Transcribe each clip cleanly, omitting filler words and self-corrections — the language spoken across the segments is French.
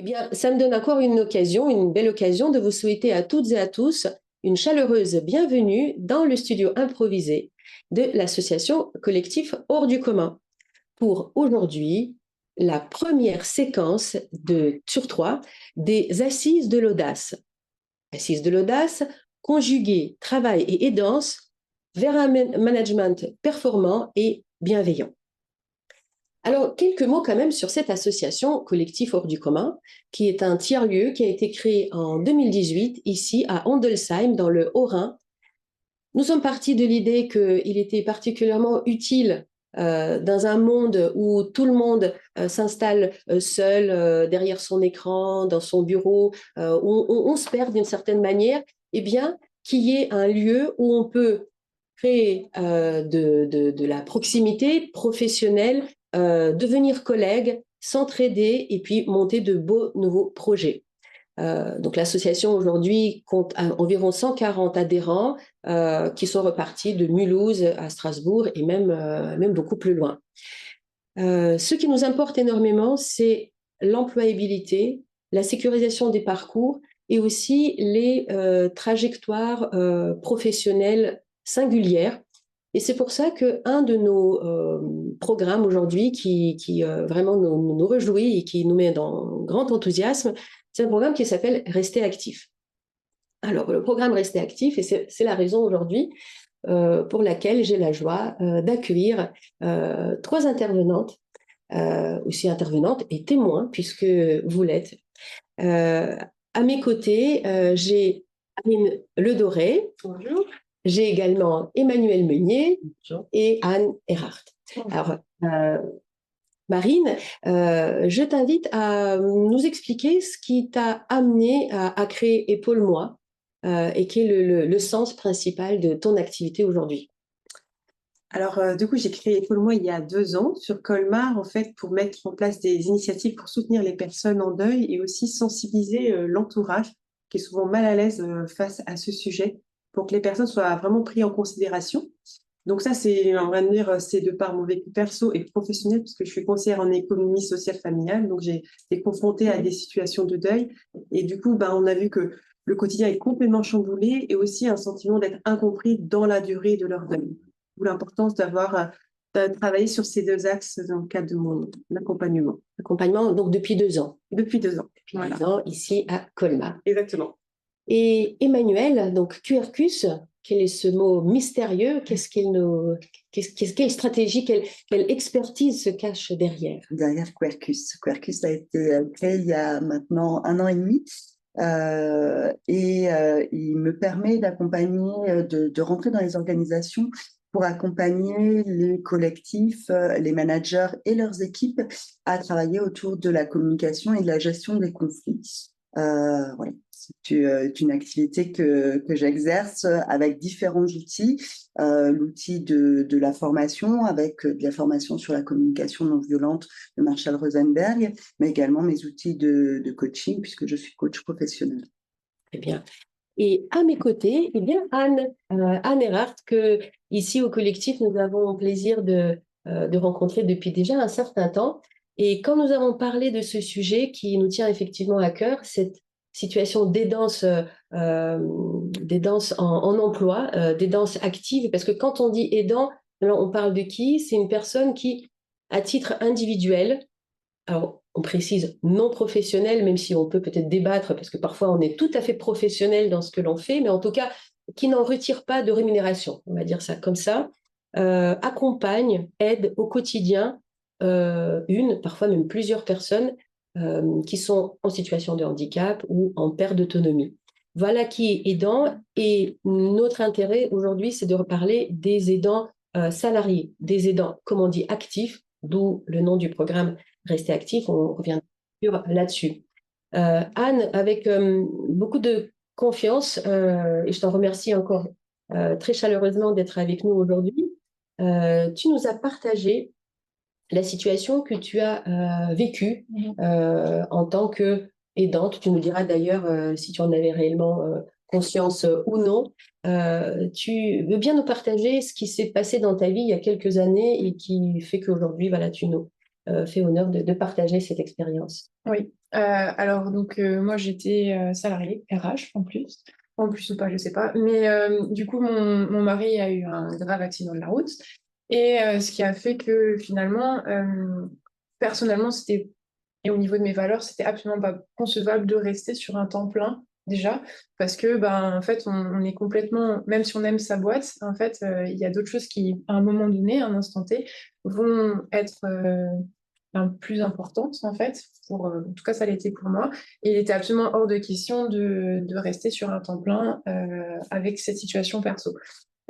Eh bien, ça me donne encore une belle occasion de vous souhaiter à toutes et à tous une chaleureuse bienvenue dans le studio improvisé de l'association Collectif Hors du commun pour aujourd'hui la première séquence sur trois des Assises de l'audace. Assises de l'audace, conjuguer travail et aidance vers un management performant et bienveillant. Alors, quelques mots quand même sur cette association Collectif Hors du commun, qui est un tiers-lieu qui a été créé en 2018 ici à Ondelsheim, dans le Haut-Rhin. Nous sommes partis de l'idée qu'il était particulièrement utile dans un monde où tout le monde s'installe seul derrière son écran, dans son bureau, où on se perd d'une certaine manière, eh bien, qu'il y ait un lieu où on peut créer de la proximité professionnelle, devenir collègue, s'entraider et puis monter de beaux nouveaux projets. Donc l'association aujourd'hui compte environ 140 adhérents qui sont repartis de Mulhouse à Strasbourg et même beaucoup plus loin. Ce qui nous importe énormément, c'est l'employabilité, la sécurisation des parcours et aussi les trajectoires professionnelles singulières. Et c'est pour ça qu'un de nos programmes aujourd'hui qui vraiment nous réjouit et qui nous met dans grand enthousiasme, c'est un programme qui s'appelle Rester actif. Alors, le programme Rester actif, et c'est la raison aujourd'hui pour laquelle j'ai la joie d'accueillir trois intervenantes, aussi intervenantes et témoins, puisque vous l'êtes. À mes côtés, j'ai Anne Ledoré. Bonjour. J'ai également Emmanuel Meunier. Bonjour. Et Anne Erhardt. Alors, Marine, je t'invite à nous expliquer ce qui t'a amené à créer Épaule-moi et qui est le sens principal de ton activité aujourd'hui. Alors, du coup, j'ai créé Épaule-moi il y a 2 ans sur Colmar, en fait, pour mettre en place des initiatives pour soutenir les personnes en deuil et aussi sensibiliser l'entourage qui est souvent mal à l'aise face à ce sujet pour que les personnes soient vraiment prises en considération. Donc ça, on va dire, c'est de par mon vécu perso et professionnel, puisque je suis conseillère en économie sociale familiale, donc j'ai été confrontée à des situations de deuil. Et du coup, on a vu que le quotidien est complètement chamboulé et aussi un sentiment d'être incompris dans la durée de leur deuil. D'où l'importance de travailler sur ces 2 axes dans le cadre de mon accompagnement. Accompagnement, donc depuis 2 ans. Depuis 2 ans. Depuis voilà. 2 ans, ici à Colmar. Exactement. Et Emmanuel, donc QRCUS, quel est ce mot mystérieux? Quelle stratégie, quelle expertise se cache derrière? Derrière QRCUS. QRCUS a été créé il y a maintenant 1 an et demi. Il me permet d'accompagner, de rentrer dans les organisations pour accompagner les collectifs, les managers et leurs équipes à travailler autour de la communication et de la gestion des conflits. Voilà. C'est une activité que j'exerce avec différents outils. L'outil de la formation, avec de la formation sur la communication non violente de Marshall Rosenberg, mais également mes outils de coaching, puisque je suis coach professionnel. Très bien. Et à mes côtés, eh bien Anne Erhardt, que ici au collectif, nous avons le plaisir de rencontrer depuis déjà un certain temps. Et quand nous avons parlé de ce sujet qui nous tient effectivement à cœur, cette situation d'aidance en emploi, d'aidance active, parce que quand on dit aidant, alors on parle de qui? C'est une personne qui, à titre individuel, alors on précise non professionnel, même si on peut peut-être débattre, parce que parfois on est tout à fait professionnel dans ce que l'on fait, mais en tout cas, qui n'en retire pas de rémunération, on va dire ça comme ça, accompagne, aide au quotidien parfois même plusieurs personnes qui sont en situation de handicap ou en perte d'autonomie. Voilà qui est aidant, et notre intérêt aujourd'hui, c'est de reparler des aidants salariés, des aidants, comme on dit, actifs, d'où le nom du programme Rester actif, on revient là-dessus. Anne, avec beaucoup de confiance, et je t'en remercie encore très chaleureusement d'être avec nous aujourd'hui, tu nous as partagé la situation que tu as vécue en tant qu'aidante. Tu nous diras d'ailleurs si tu en avais réellement conscience ou non. Tu veux bien nous partager ce qui s'est passé dans ta vie il y a quelques années et qui fait qu'aujourd'hui, voilà, tu nous fait honneur de partager cette expérience. Oui, alors donc moi j'étais salariée RH en plus ou pas, je sais pas. Mais du coup, mon mari a eu un grave accident de la route. Et ce qui a fait que finalement, personnellement, et au niveau de mes valeurs, c'était absolument pas concevable de rester sur un temps plein, déjà, parce que, ben, en fait, on est complètement, même si on aime sa boîte, en fait, il y a d'autres choses qui, à un moment donné, à un instant T, vont être plus importantes, en fait, en tout cas, ça l'était pour moi. Et il était absolument hors de question de rester sur un temps plein avec cette situation perso.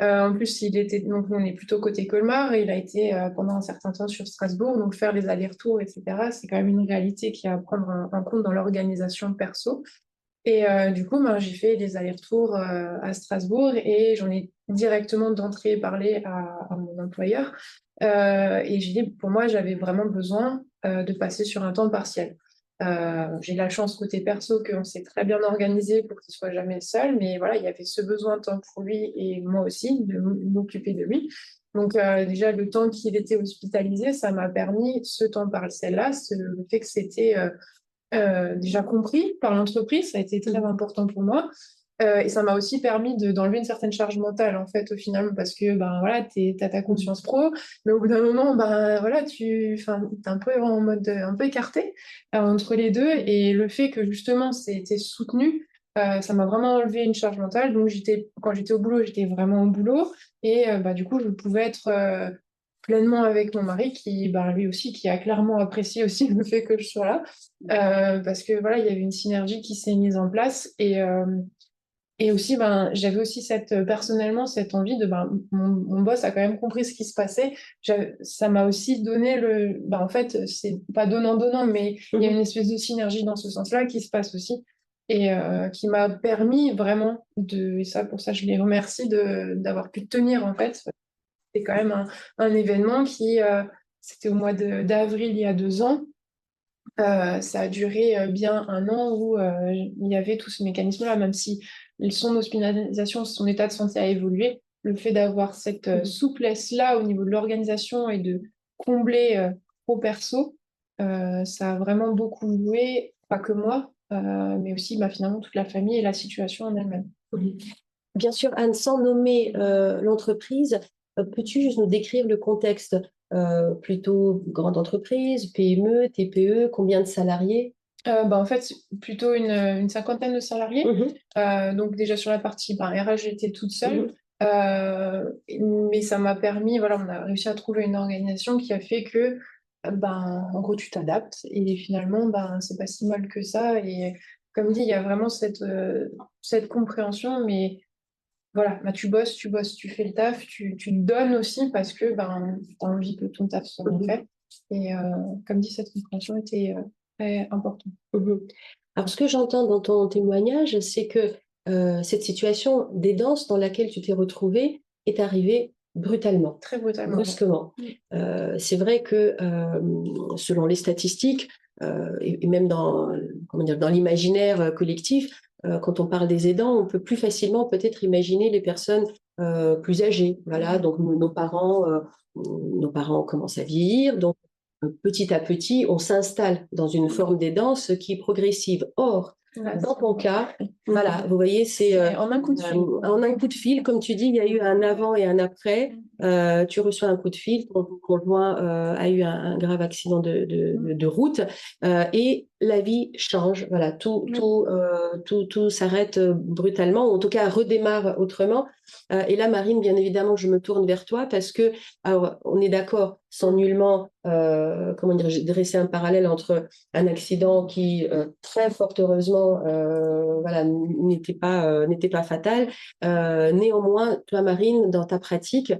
En plus, donc on est plutôt côté Colmar, et il a été pendant un certain temps sur Strasbourg, donc faire les allers-retours, etc. C'est quand même une réalité qui est à prendre en compte dans l'organisation perso. Et du coup, ben, j'ai fait les allers-retours à Strasbourg, et j'en ai directement d'entrée parlé à mon employeur. Et j'ai dit, pour moi, j'avais vraiment besoin de passer sur un temps partiel. J'ai la chance côté perso qu'on s'est très bien organisé pour qu'il soit jamais seul, mais voilà, il y avait ce besoin de temps pour lui et moi aussi de m'occuper de lui. Donc déjà le temps qu'il était hospitalisé, ça m'a permis ce temps partiel-là, le fait que c'était déjà compris par l'entreprise, ça a été très important pour moi. Et ça m'a aussi permis d'enlever une certaine charge mentale, en fait, au final, parce que ben, voilà, t'as ta conscience pro, mais au bout d'un moment, ben, voilà, t'es un peu en mode un peu écarté entre les deux. Et le fait que justement, c'était soutenu, ça m'a vraiment enlevé une charge mentale. Donc, quand j'étais au boulot, j'étais vraiment au boulot. Et bah, du coup, je pouvais être pleinement avec mon mari, qui, bah, lui aussi, qui a clairement apprécié aussi le fait que je sois là. Parce que voilà, il y avait une synergie qui s'est mise en place. Et aussi, ben, j'avais aussi personnellement cette envie mon boss a quand même compris ce qui se passait. Ça m'a aussi donné en fait, c'est pas donnant-donnant, mais il y a une espèce de synergie dans ce sens-là qui se passe aussi. Et qui m'a permis vraiment et ça, pour ça, je les remercie d'avoir pu tenir, en fait. C'est quand même un événement c'était au mois d'avril il y a 2 ans. Ça a duré bien un an où il y avait tout ce mécanisme-là, même si son hospitalisation, son état de santé a évolué. Le fait d'avoir cette souplesse-là au niveau de l'organisation et de combler pro perso, ça a vraiment beaucoup joué, pas que moi, mais aussi finalement toute la famille et la situation en elle-même. Bien sûr, Anne, sans nommer l'entreprise, peux-tu juste nous décrire le contexte plutôt grande entreprise, PME, TPE, combien de salariés? En fait, plutôt une cinquantaine de salariés. Donc déjà sur la partie RH, j'étais toute seule. Mais ça m'a permis, voilà, on a réussi à trouver une organisation qui a fait que, en gros, tu t'adaptes et finalement, c'est pas si mal que ça. Et comme dit, il y a vraiment cette compréhension, mais voilà, tu bosses, tu fais le taf, tu te donnes aussi parce que tu as envie que ton taf soit bien fait. Et comme dit, cette compréhension était très importante. Alors, ce que j'entends dans ton témoignage, c'est que cette situation d'aidance dans laquelle tu t'es retrouvée est arrivée brutalement, Très brutalement. brusquement. C'est vrai que selon les statistiques, et même dans l'imaginaire collectif, quand on parle des aidants, on peut plus facilement peut-être imaginer les personnes plus âgées. Voilà, donc nos parents commencent à vieillir, donc petit à petit, on s'installe dans une forme d'aidance qui est progressive. Or, dans ton cas, voilà, vous voyez, c'est en un coup de fil. En un coup de fil, comme tu dis, il y a eu un avant et un après. Tu reçois un coup de fil, ton conjoint a eu un grave accident de route, et la vie change. Voilà, tout s'arrête brutalement, ou en tout cas redémarre autrement. Et là, Marine, bien évidemment, je me tourne vers toi parce que, alors, on est d'accord, sans nullement dresser un parallèle entre un accident qui, très fort heureusement, n'était pas fatal. Néanmoins, toi, Marine, dans ta pratique,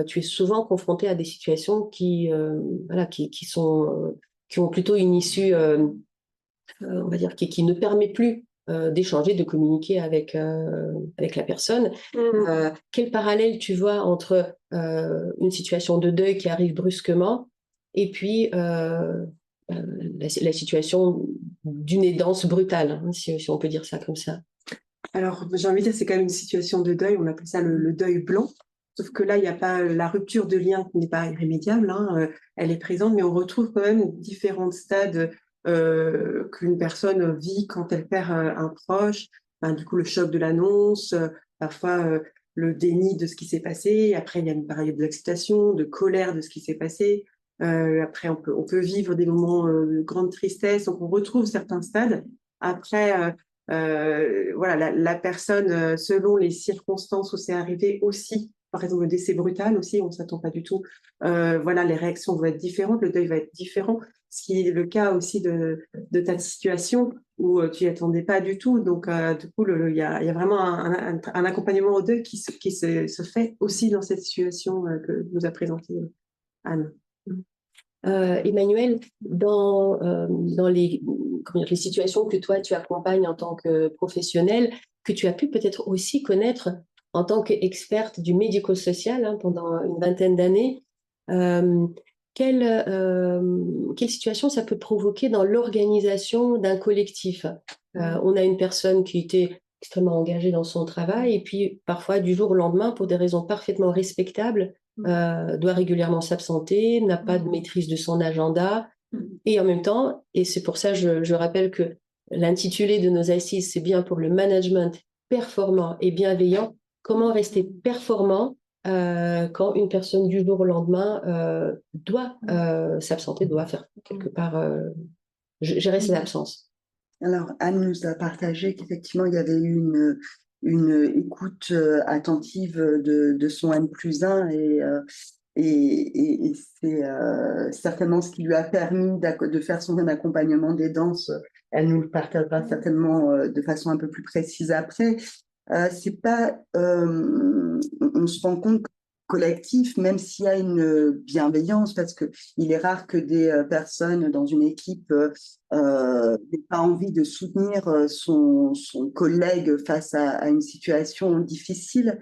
tu es souvent confrontée à des situations qui ont plutôt une issue, on va dire, qui ne permet plus d'échanger, de communiquer avec la personne. Quel parallèle tu vois entre une situation de deuil qui arrive brusquement et puis la situation d'une aidance brutale, hein, si on peut dire ça comme ça? Alors, j'ai envie de dire, c'est quand même une situation de deuil, on appelle ça le deuil blanc. Sauf que là, il n'y a pas la rupture de lien qui n'est pas irrémédiable, hein, elle est présente, mais on retrouve quand même différents stades qu'une personne vit quand elle perd un proche. Ben, du coup, le choc de l'annonce, parfois le déni de ce qui s'est passé. Après, il y a une période d'acceptation, de colère de ce qui s'est passé. Après, on peut vivre des moments de grande tristesse. Donc, on retrouve certains stades. Après, voilà, la personne, selon les circonstances où c'est arrivé aussi, par exemple, le décès brutal aussi, on ne s'attend pas du tout. Voilà, les réactions vont être différentes, le deuil va être différent. Ce qui est le cas aussi de ta situation où tu n'y attendais pas du tout. Donc, du coup, il y a vraiment un accompagnement au deuil qui se fait aussi dans cette situation que nous a présentée Anne. Emmanuel, dans les situations que toi tu accompagnes en tant que professionnel, que tu as pu peut-être aussi connaître en tant qu'experte du médico-social hein, pendant une vingtaine d'années, quelle situation ça peut provoquer dans l'organisation d'un collectif? On a une personne qui était extrêmement engagée dans son travail et puis parfois du jour au lendemain, pour des raisons parfaitement respectables, doit régulièrement s'absenter, n'a pas de maîtrise de son agenda. Et en même temps, et c'est pour ça je rappelle que l'intitulé de nos assises, c'est bien pour le management performant et bienveillant. Comment rester performant quand une personne du jour au lendemain doit s'absenter, doit faire quelque part gérer ses absences. Alors, Anne nous a partagé qu'effectivement, il y avait eu une écoute attentive de son N+1 et c'est certainement ce qui lui a permis de faire son accompagnement des danses. Elle nous le partagera certainement de façon un peu plus précise après. C'est pas, on se rend compte collectif, même s'il y a une bienveillance, parce que il est rare que des personnes dans une équipe n'aient pas envie de soutenir son collègue face à une situation difficile.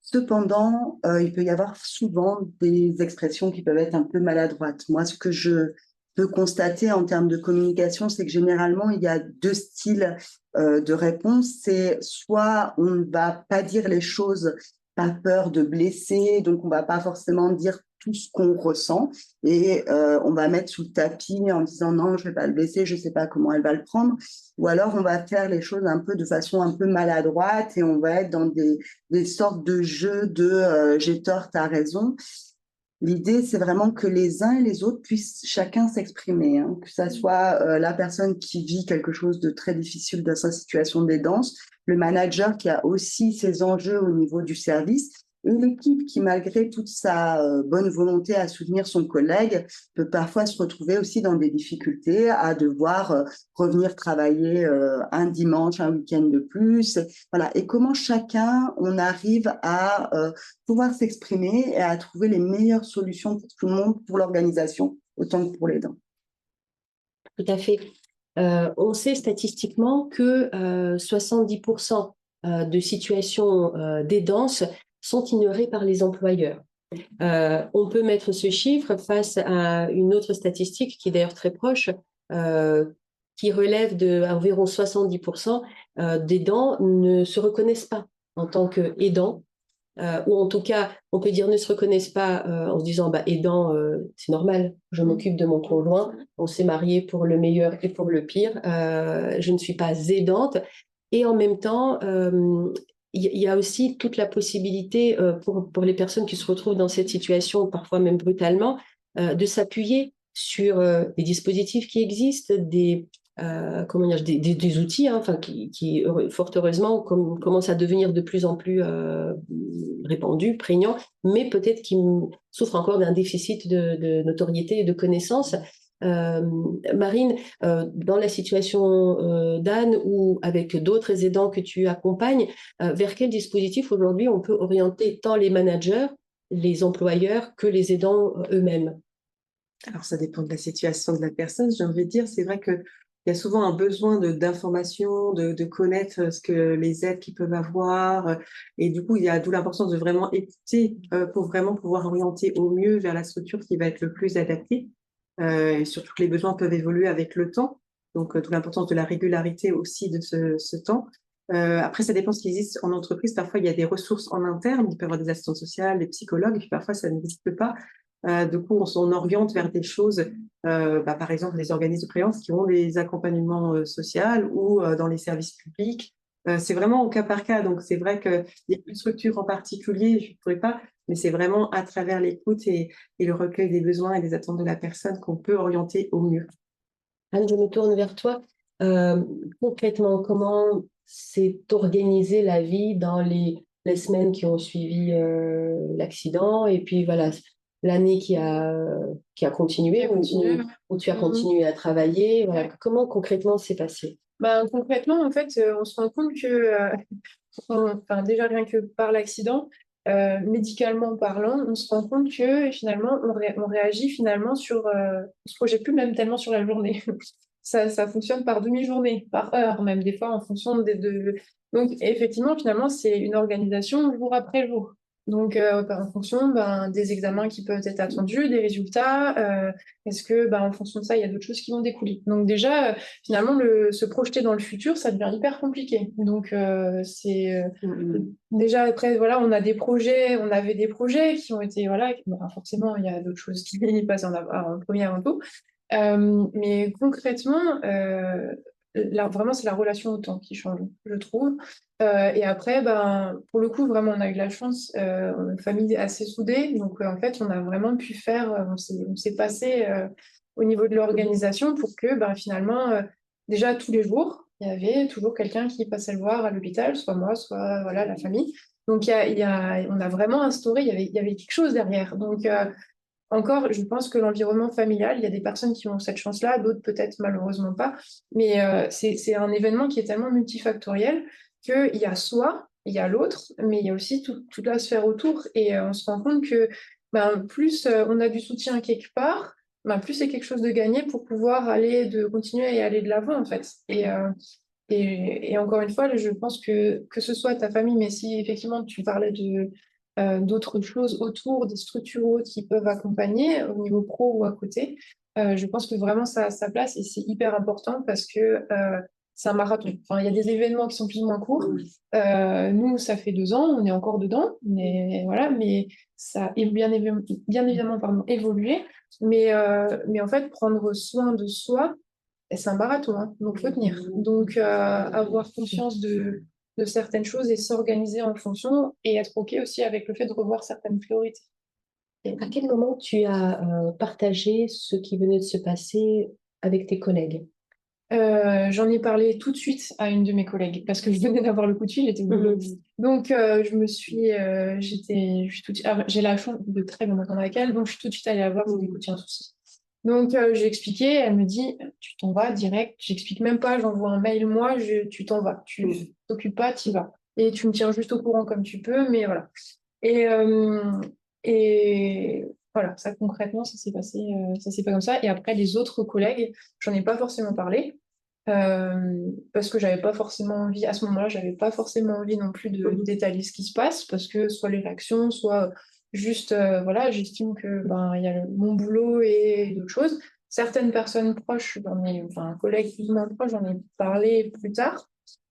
Cependant, il peut y avoir souvent des expressions qui peuvent être un peu maladroites. Moi, ce que je peux constater en termes de communication, c'est que généralement, il y a deux styles de réponse. C'est soit on ne va pas dire les choses par peur de blesser, donc on ne va pas forcément dire tout ce qu'on ressent et on va mettre sous le tapis en disant non, je ne vais pas le blesser, je ne sais pas comment elle va le prendre. Ou alors on va faire les choses un peu de façon un peu maladroite et on va être dans des sortes de jeux de j'ai tort, t'as raison. L'idée, c'est vraiment que les uns et les autres puissent chacun s'exprimer, hein, que ça soit la personne qui vit quelque chose de très difficile dans sa situation d'aidance, le manager qui a aussi ses enjeux au niveau du service, et l'équipe qui, malgré toute sa bonne volonté à soutenir son collègue, peut parfois se retrouver aussi dans des difficultés à devoir revenir travailler un dimanche, un week-end de plus. Voilà. Et comment chacun, on arrive à pouvoir s'exprimer et à trouver les meilleures solutions pour tout le monde, pour l'organisation, autant que pour les dents. Tout à fait. On sait statistiquement que 70% de situations d'aidance sont ignorées par les employeurs. On peut mettre ce chiffre face à une autre statistique qui est d'ailleurs très proche, qui relève d'environ 70% d'aidants ne se reconnaissent pas en tant qu'aidants, ou en tout cas, on peut dire ne se reconnaissent pas en se disant aidant, c'est normal, je m'occupe de mon conjoint, on s'est marié pour le meilleur et pour le pire, je ne suis pas aidante. Et en même temps, il y a aussi toute la possibilité pour les personnes qui se retrouvent dans cette situation, parfois même brutalement, de s'appuyer sur des dispositifs qui existent, des outils hein, qui fort heureusement commencent à devenir de plus en plus répandus, prégnants, mais peut-être qui souffrent encore d'un déficit de notoriété et de connaissances. Marine, dans la situation d'Anne ou avec d'autres aidants que tu accompagnes, vers quel dispositif aujourd'hui on peut orienter tant les managers, les employeurs que les aidants eux-mêmes? Alors, ça dépend de la situation de la personne, j'ai envie de dire. C'est vrai qu'il y a souvent un besoin d'information, de connaître ce que les aides qu'ils peuvent avoir. Et du coup, il y a d'où l'importance de vraiment écouter pour vraiment pouvoir orienter au mieux vers la structure qui va être le plus adaptée. Et surtout que les besoins peuvent évoluer avec le temps. Donc, d'où l'importance de la régularité aussi de ce temps. Après, ça dépend ce qui existe en entreprise. Parfois, il y a des ressources en interne. Il peut y avoir des assistantes sociales, des psychologues, et puis parfois, ça n'existe pas. Du coup, on oriente vers des choses, par exemple, des organismes de prévoyance qui ont des accompagnements sociaux ou dans les services publics. C'est vraiment au cas par cas. Donc, c'est vrai qu'il y a une structure en particulier, je ne pourrais pas, mais c'est vraiment à travers l'écoute et le recueil des besoins et des attentes de la personne qu'on peut orienter au mieux. Anne, je me tourne vers toi. Concrètement, comment s'est organisée la vie dans les semaines qui ont suivi l'accident et puis voilà, l'année qui a continué où tu as continué à travailler. Voilà. Comment concrètement c'est passé? Ben, concrètement, en fait, on se rend compte que, enfin, déjà rien que par l'accident, médicalement parlant, on se rend compte que finalement, on réagit finalement sur, on se projette plus même tellement sur la journée. Ça fonctionne par demi-journée, par heure, même des fois en fonction Donc, effectivement, finalement, c'est une organisation jour après jour. Donc, en fonction des examens qui peuvent être attendus, des résultats, est-ce que en fonction de ça, il y a d'autres choses qui vont découler. Donc déjà, finalement, se projeter dans le futur, ça devient hyper compliqué. Donc, déjà, après, voilà, on avait des projets qui ont été, voilà, forcément, il y a d'autres choses qui passent en premier avant tout. Mais concrètement, vraiment, c'est la relation au temps qui change, je trouve. Et après, pour le coup, vraiment, on a eu de la chance, on a une famille assez soudée. Donc, en fait, on a vraiment pu faire, on s'est passé au niveau de l'organisation pour que finalement, déjà tous les jours, il y avait toujours quelqu'un qui passait le voir à l'hôpital, soit moi, soit voilà, la famille. Donc, on a vraiment instauré, il y avait quelque chose derrière. Donc, encore, je pense que l'environnement familial, il y a des personnes qui ont cette chance-là, d'autres peut-être malheureusement pas, mais c'est un événement qui est tellement multifactoriel qu'il y a soi, il y a l'autre, mais il y a aussi toute la sphère autour, et on se rend compte que plus on a du soutien quelque part, plus c'est quelque chose de gagné pour pouvoir continuer et aller de l'avant en fait. Et encore une fois, je pense que ce soit ta famille, mais si effectivement tu parlais d'autres choses autour, des structures autres qui peuvent accompagner au niveau pro ou à côté, je pense que vraiment ça a sa place et c'est hyper important parce que c'est un marathon. Enfin, il y a des événements qui sont plus ou moins courts. Nous, ça fait 2 ans, on est encore dedans, mais voilà, mais ça a bien évidemment évolué. Mais en fait, prendre soin de soi, et c'est un marathon, hein, donc faut tenir. Donc avoir conscience de certaines choses et s'organiser en fonction et être OK aussi avec le fait de revoir certaines priorités. À quel moment tu as partagé ce qui venait de se passer avec tes collègues? J'en ai parlé tout de suite à une de mes collègues parce que je venais d'avoir le coup de fil, j'étais au boulot. Donc j'ai la chance de très bien m'entendre avec elle, donc je suis tout de suite allée la voir, je lui ai dit écoute, il y a un souci. Donc j'ai expliqué, elle me dit tu t'en vas direct, j'explique même pas, j'envoie un mail moi, tu t'en vas, tu t'occupes pas, tu y vas. Et tu me tiens juste au courant comme tu peux, mais voilà. Et, et voilà, ça concrètement, ça s'est passé, ça s'est pas comme ça. Et après, les autres collègues, j'en ai pas forcément parlé. Parce que j'avais pas forcément envie, à ce moment-là, j'avais pas forcément envie non plus de détailler ce qui se passe, parce que soit les réactions, soit juste, voilà, j'estime que il y a mon boulot et d'autres choses. Certaines personnes proches, un collègue plus ou moins proche, j'en ai parlé plus tard,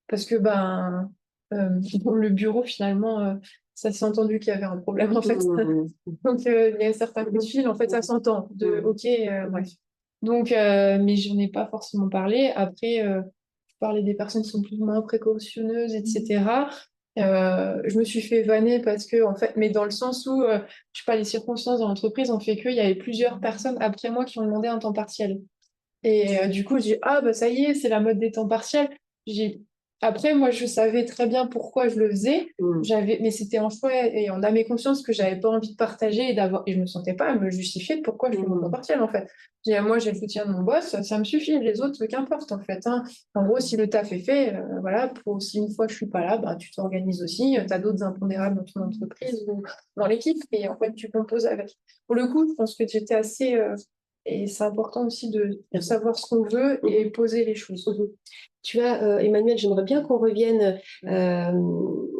parce que dans le bureau, finalement, ça s'est entendu qu'il y avait un problème, en fait. Donc, il y a certains coups de fil, en fait, ça s'entend, OK, bref. Donc, mais j'en ai pas forcément parlé. Après, je parlais des personnes qui sont plus ou moins précautionneuses, etc. Je me suis fait vanner parce que, en fait, mais dans le sens où, je sais pas, les circonstances dans l'entreprise ont fait qu'il y avait plusieurs personnes après moi qui ont demandé un temps partiel. Et du coup, j'ai dit, ah, ça y est, c'est la mode des temps partiels. J'ai... Après, moi, je savais très bien pourquoi je le faisais. Mais c'était en choix et en âme et conscience que j'avais pas envie de partager et je me sentais pas à me justifier de pourquoi je fais mon temps partiel, en fait. J'ai dit, moi, j'ai le soutien de mon boss, ça me suffit. Les autres, qu'importe, en fait. Hein. En gros, si le taf est fait, voilà, si une fois je suis pas là, tu t'organises aussi. Tu as d'autres impondérables dans ton entreprise ou dans l'équipe et en fait, tu composes avec. Pour le coup, je pense que j'étais assez. Et c'est important aussi de savoir ce qu'on veut et poser les choses. Tu as, Emmanuel, j'aimerais bien qu'on revienne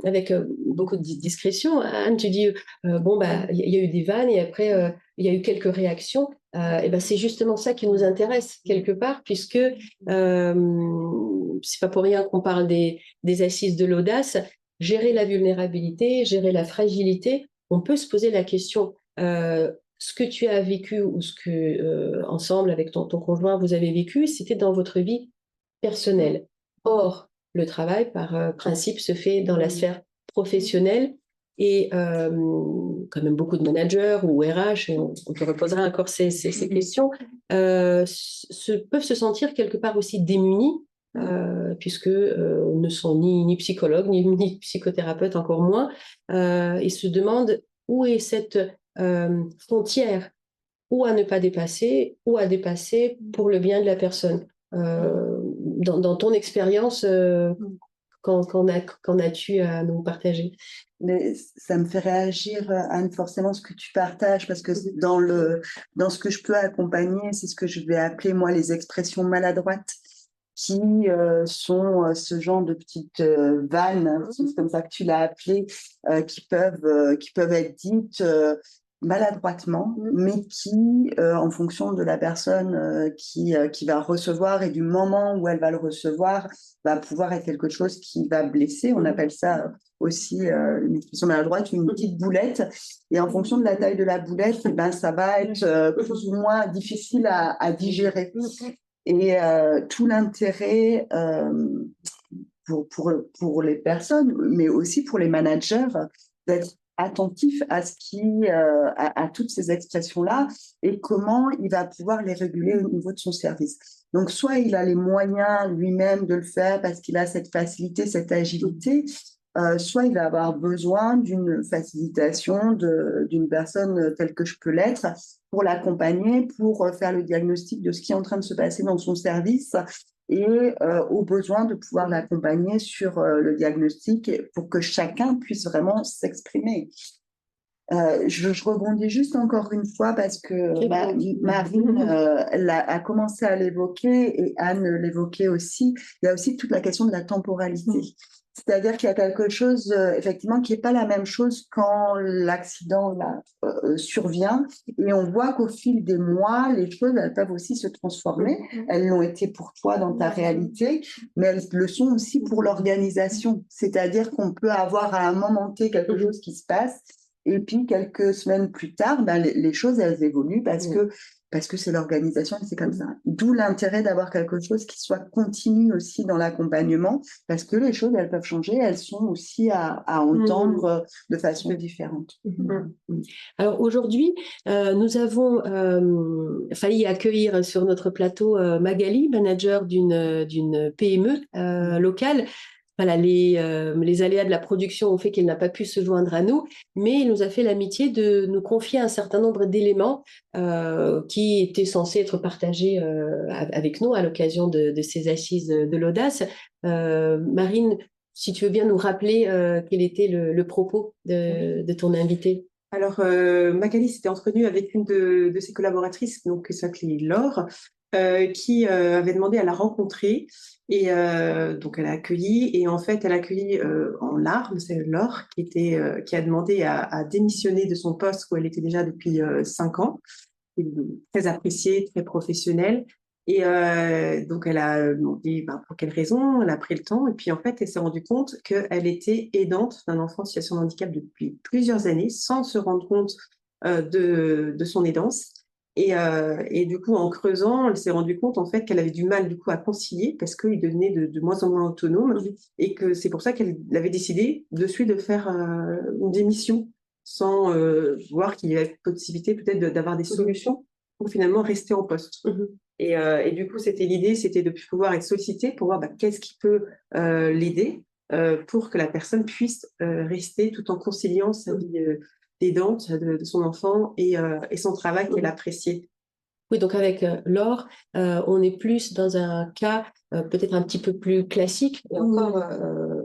avec beaucoup de discrétion. Anne, tu dis, il y a eu des vannes et après, il y a eu quelques réactions. Et ben c'est justement ça qui nous intéresse quelque part, puisque c'est pas pour rien qu'on parle des assises de l'audace. Gérer la vulnérabilité, gérer la fragilité, on peut se poser la question, ce que tu as vécu ou ce que ensemble avec ton conjoint vous avez vécu, c'était dans votre vie personnelle. Or, le travail par principe se fait dans la sphère professionnelle. Et quand même beaucoup de managers ou RH, et on te reposera encore ces questions, peuvent se sentir quelque part aussi démunis, puisque ne sont ni psychologues, ni psychothérapeutes, encore moins, et se demandent où est cette frontière, ou à ne pas dépasser, ou à dépasser pour le bien de la personne. Dans ton expérience, qu'en as-tu à nous partager? Mais ça me fait réagir, Anne, forcément ce que tu partages, parce que dans ce que je peux accompagner, c'est ce que je vais appeler, moi, les expressions maladroites, qui sont ce genre de petites vannes, c'est comme ça que tu l'as appelé, qui peuvent être dites maladroitement, mais qui, en fonction de la personne qui va recevoir et du moment où elle va le recevoir, va pouvoir être quelque chose qui va blesser. On appelle ça aussi une expression maladroite, une petite boulette. Et en fonction de la taille de la boulette, eh ben, ça va être plus ou moins difficile à digérer. Et tout l'intérêt pour les personnes, mais aussi pour les managers, d'être attentif à à toutes ces expressions-là et comment il va pouvoir les réguler au niveau de son service. Donc, soit il a les moyens lui-même de le faire parce qu'il a cette facilité, cette agilité, soit il va avoir besoin d'une facilitation d'une personne telle que je peux l'être pour l'accompagner, pour faire le diagnostic de ce qui est en train de se passer dans son service et au besoin de pouvoir l'accompagner sur le diagnostic pour que chacun puisse vraiment s'exprimer. Je rebondis juste encore une fois parce que Marine a commencé à l'évoquer et Anne l'évoquait aussi. Il y a aussi toute la question de la temporalité. C'est-à-dire qu'il y a quelque chose, effectivement, qui n'est pas la même chose quand l'accident survient. Et on voit qu'au fil des mois, les choses, elles peuvent aussi se transformer. Elles l'ont été pour toi dans ta réalité, mais elles le sont aussi pour l'organisation. C'est-à-dire qu'on peut avoir à un moment T quelque chose qui se passe, et puis quelques semaines plus tard, ben, les choses, elles évoluent parce que c'est l'organisation et c'est comme ça. D'où l'intérêt d'avoir quelque chose qui soit continu aussi dans l'accompagnement, parce que les choses, elles peuvent changer, elles sont aussi à entendre de façon différente. Alors aujourd'hui, nous avons failli accueillir sur notre plateau Magali, manager d'une PME locale. Voilà, les aléas de la production ont fait qu'elle n'a pas pu se joindre à nous, mais il nous a fait l'amitié de nous confier un certain nombre d'éléments qui étaient censés être partagés avec nous à l'occasion de ces assises de l'audace. Marine, si tu veux bien nous rappeler quel était le propos de ton invité. Alors, Magali s'était entretenue avec une de ses collaboratrices, donc, qui s'appelait Laure, qui avait demandé à la rencontrer. Et donc, elle a accueilli. Et en fait, elle a accueilli en larmes, c'est Laure, qui a demandé à démissionner de son poste où elle était déjà depuis 5 ans. Très appréciée, très professionnelle. Et donc, elle a demandé pour quelle raison, elle a pris le temps. Et puis, en fait, elle s'est rendue compte qu'elle était aidante d'un enfant en situation de handicap depuis plusieurs années, sans se rendre compte de son aidance. Et du coup, en creusant, elle s'est rendue compte en fait qu'elle avait du mal du coup à concilier parce qu'il devenait de moins en moins autonome et que c'est pour ça qu'elle avait décidé de suite de faire une démission sans voir qu'il y avait possibilité peut-être d'avoir des solutions pour finalement rester en poste. Et du coup, l'idée, c'était de pouvoir être sollicitée pour voir qu'est-ce qui peut l'aider pour que la personne puisse rester tout en conciliant sa vie aidante de son enfant et son travail qu'elle appréciait. Oui, donc avec Laure, on est plus dans un cas peut-être un petit peu plus classique. Et encore,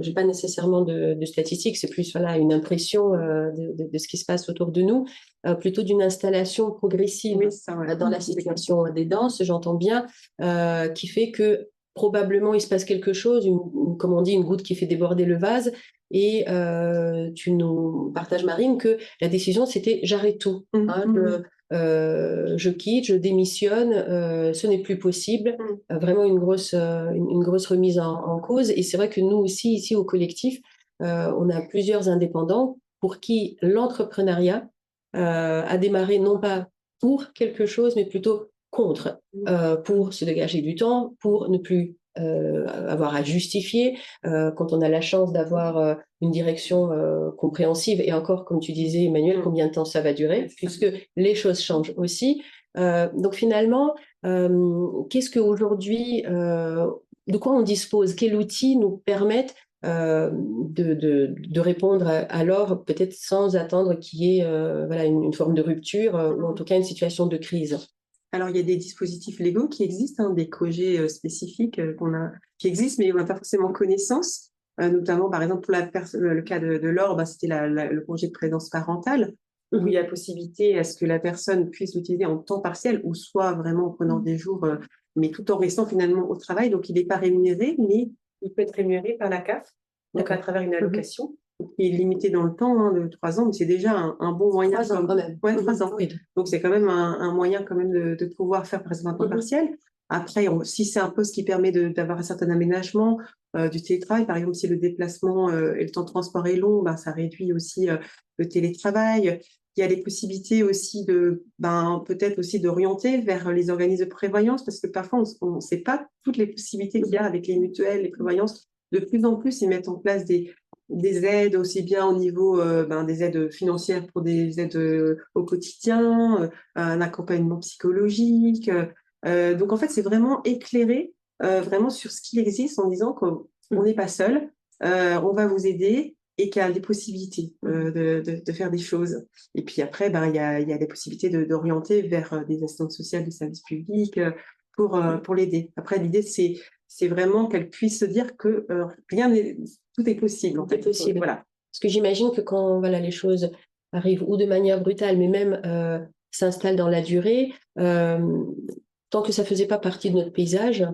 je n'ai pas nécessairement de statistiques, c'est plus une impression de ce qui se passe autour de nous, plutôt d'une installation progressive dans la situation d'aidance, j'entends bien, qui fait que probablement il se passe quelque chose, comme on dit, une goutte qui fait déborder le vase. Et tu nous partages, Marine, que la décision, c'était j'arrête tout. je quitte, je démissionne, ce n'est plus possible. Vraiment une grosse remise en cause. Et c'est vrai que nous aussi, ici au collectif, on a plusieurs indépendants pour qui l'entrepreneuriat a démarré non pas pour quelque chose, mais plutôt contre, pour se dégager du temps, pour ne plus avoir à justifier, quand on a la chance d'avoir une direction compréhensive, et encore, comme tu disais, Emmanuel, combien de temps ça va durer, puisque les choses changent aussi. Donc finalement, qu'est-ce qu'aujourd'hui, de quoi on dispose? Quels outils nous permettent de répondre alors, peut-être sans attendre qu'il y ait voilà, une forme de rupture ou en tout cas une situation de crise? Alors, il y a des dispositifs légaux qui existent, hein, des congés spécifiques qui existent, mais on n'a pas forcément connaissance. Notamment, par exemple, pour le cas de Laure, c'était le congé de présence parentale, où il y a possibilité à ce que la personne puisse l'utiliser en temps partiel ou soit vraiment en prenant des jours, mais tout en restant finalement au travail. Donc, il n'est pas rémunéré, mais il peut être rémunéré par la CAF, donc à travers une allocation. Qui est limité dans le temps, hein, de 3 ans, mais c'est déjà un bon moyen. 3 ans quand même. Ouais, 3 ans. Oui. Donc, c'est quand même un moyen quand même de pouvoir faire, par exemple, un temps partiel. Après, si c'est un poste qui permet d'avoir un certain aménagement, du télétravail, par exemple, si le déplacement et le temps de transport est long, ça réduit aussi le télétravail. Il y a les possibilités aussi peut-être aussi d'orienter vers les organismes de prévoyance, parce que parfois, on ne sait pas toutes les possibilités qu'il y a avec les mutuelles, les prévoyances. De plus en plus, ils mettent en place des aides aussi bien au niveau des aides financières pour des aides au quotidien, un accompagnement psychologique. Donc en fait, c'est vraiment éclairé vraiment sur ce qui existe en disant qu'on n'est pas seul, on va vous aider et qu'il y a des possibilités de faire des choses. Et puis après, il y a des possibilités d'orienter vers des assistantes sociales, des services publics pour l'aider. Après, l'idée, c'est vraiment qu'elle puisse se dire que tout est possible. Tout est possible. Voilà. Parce que j'imagine que quand voilà, les choses arrivent ou de manière brutale, mais même s'installent dans la durée, tant que ça ne faisait pas partie de notre paysage,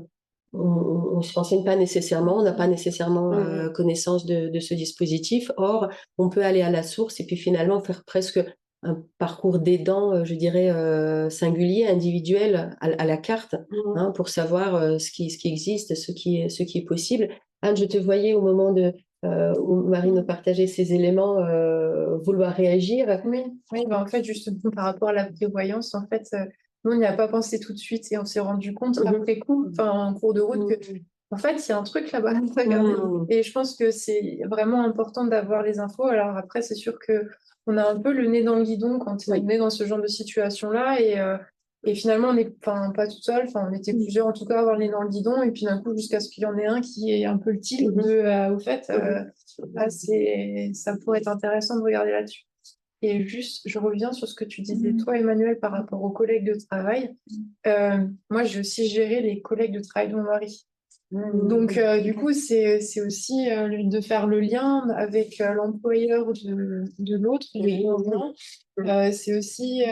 on ne se renseigne pas nécessairement, on n'a pas nécessairement connaissance de ce dispositif. Or, on peut aller à la source et puis finalement faire presque un parcours d'aidant, je dirais, singulier, individuel, à la carte, hein, pour savoir ce qui existe, ce qui est possible. Anne, je te voyais au moment où Marie nous partageait ces éléments, vouloir réagir. Oui, en fait, justement, par rapport à la prévoyance, en fait, nous, on n'y a pas pensé tout de suite et on s'est rendu compte après coup, en cours de route, que en fait, il y a un truc là-bas. Et je pense que c'est vraiment important d'avoir les infos. Alors après, c'est sûr que on a un peu le nez dans le guidon quand on est dans ce genre de situation-là. Et finalement, on n'est pas tout seul. On était plusieurs, en tout cas, à avoir le nez dans le guidon. Et puis d'un coup, jusqu'à ce qu'il y en ait un qui ait un peu le tilt au fait, ça pourrait être intéressant de regarder là-dessus. Et juste, je reviens sur ce que tu disais, toi, Emmanuel, par rapport aux collègues de travail. Moi, j'ai aussi géré les collègues de travail de mon mari. Donc, du coup, c'est aussi de faire le lien avec l'employeur de l'autre. C'est aussi,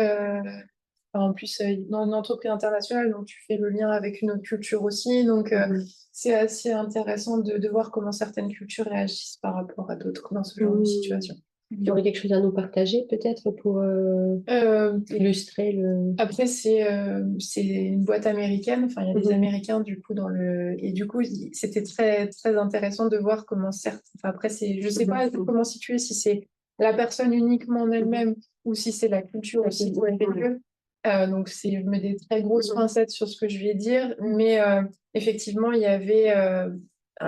en plus, dans une entreprise internationale, donc tu fais le lien avec une autre culture aussi. Donc, c'est assez intéressant de voir comment certaines cultures réagissent par rapport à d'autres dans ce genre de situation. Il y aurait quelque chose à nous partager peut-être pour illustrer le... Après, c'est une boîte américaine. Il y a des Américains du coup dans le... Et du coup, c'était très, très intéressant de voir comment après, je sais pas comment situer, si c'est la personne uniquement en elle-même ou si c'est la culture aussi qui fait lieu. Donc, je mets des très grosses pincettes sur ce que je vais dire. Mais effectivement, il y avait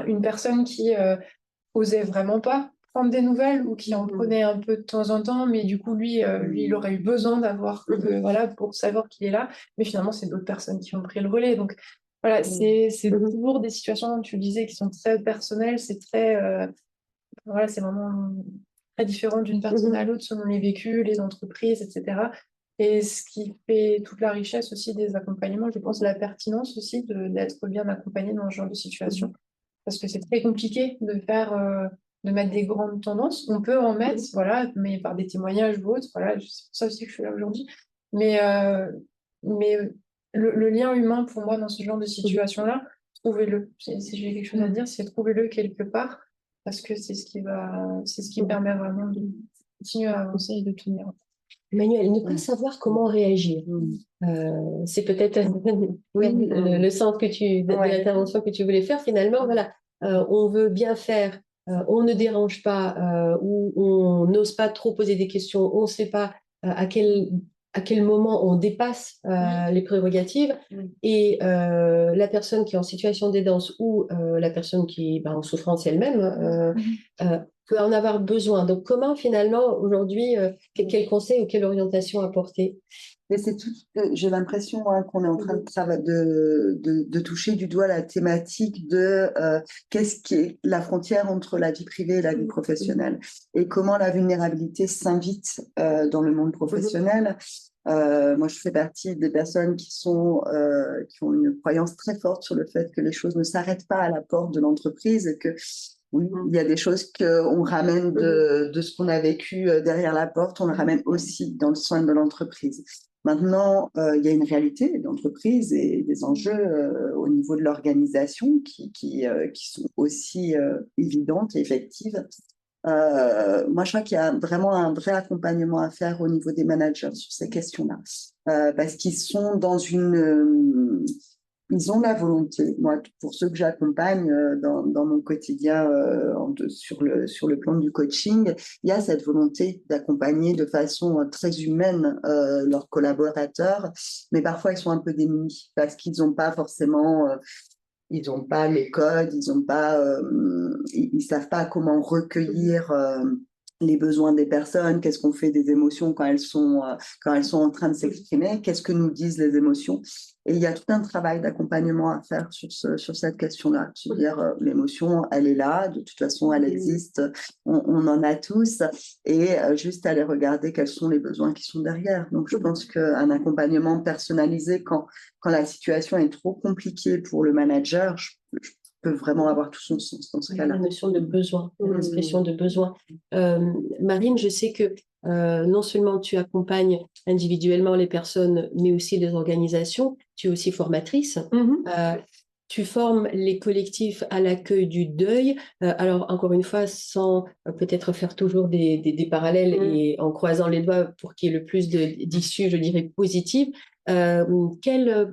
une personne qui osait vraiment pas prendre des nouvelles ou qui en prenait un peu de temps en temps, mais du coup, lui, il aurait eu besoin d'avoir, voilà, pour savoir qu'il est là. Mais finalement, c'est d'autres personnes qui ont pris le relais. Donc, voilà, c'est toujours des situations, comme tu le disais, qui sont très personnelles. C'est voilà, c'est vraiment très différent d'une personne à l'autre selon les vécus, les entreprises, etc. Et ce qui fait toute la richesse aussi des accompagnements, je pense, la pertinence aussi d'être bien accompagné dans ce genre de situation. Parce que c'est très compliqué de mettre des grandes tendances. On peut en mettre, voilà, mais par des témoignages ou autres, voilà, c'est pour ça aussi que je suis là aujourd'hui. Mais le lien humain, pour moi, dans ce genre de situation-là, trouvez-le. Si j'ai quelque chose à dire, c'est trouvez-le quelque part, parce que c'est ce qui permet vraiment de continuer à avancer et de tenir. Emmanuel, ne pas savoir comment réagir. C'est peut-être le sens de l'intervention que tu voulais faire. Finalement, voilà, on veut bien faire, on ne dérange pas, ou on n'ose pas trop poser des questions, on ne sait pas à quel moment on dépasse les prérogatives. Et la personne qui est en situation d'aidance ou la personne qui est en souffrance elle-même peut en avoir besoin. Donc, comment finalement, aujourd'hui, quel conseil ou quelle orientation apporter? Mais c'est tout. J'ai l'impression qu'on est en train de toucher du doigt la thématique de qu'est-ce qui est la frontière entre la vie privée et la vie professionnelle et comment la vulnérabilité s'invite dans le monde professionnel. Moi, je fais partie des personnes qui ont une croyance très forte sur le fait que les choses ne s'arrêtent pas à la porte de l'entreprise et que oui, il y a des choses qu'on ramène de ce qu'on a vécu derrière la porte, on le ramène aussi dans le sein de l'entreprise. Maintenant, il y a une réalité d'entreprise et des enjeux au niveau de l'organisation qui sont aussi évidentes et effectives. Moi, je crois qu'il y a vraiment un vrai accompagnement à faire au niveau des managers sur ces questions-là, parce qu'ils sont ils ont la volonté, moi, pour ceux que j'accompagne dans mon quotidien sur le plan du coaching, il y a cette volonté d'accompagner de façon très humaine leurs collaborateurs, mais parfois ils sont un peu démunis parce qu'ils n'ont pas forcément... ils n'ont pas les codes, ils savent pas comment recueillir les besoins des personnes, qu'est-ce qu'on fait des émotions quand elles sont en train de s'exprimer, qu'est-ce que nous disent les émotions. Et il y a tout un travail d'accompagnement à faire sur cette question-là. C'est-à-dire, l'émotion, elle est là, de toute façon, elle existe, on en a tous, et juste aller regarder quels sont les besoins qui sont derrière. Donc, je pense qu'un accompagnement personnalisé, quand la situation est trop compliquée pour le manager, je peut vraiment avoir tout son sens dans ce cas-là. La notion de besoin, l'expression de besoin. Marine, je sais que non seulement tu accompagnes individuellement les personnes, mais aussi les organisations, tu es aussi formatrice. Tu formes les collectifs à l'accueil du deuil. Alors, encore une fois, sans peut-être faire toujours des parallèles et en croisant les doigts pour qu'il y ait le plus d'issues, je dirais, positives. Quel